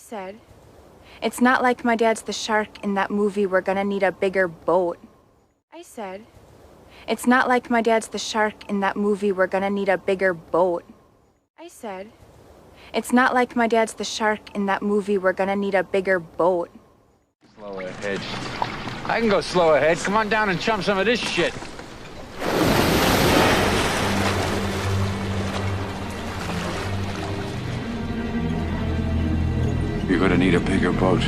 said, it's not like my dad's the shark in that movie, we're gonna need a bigger boat. I said, it's not like my dad's the shark in that movie, we're gonna need a bigger boat. I said, it's not like my dad's the shark in that movie, we're gonna need a bigger boat. Slow ahead. I can go slow ahead. Come on down and chum some of this shit. You're gonna need a bigger boat.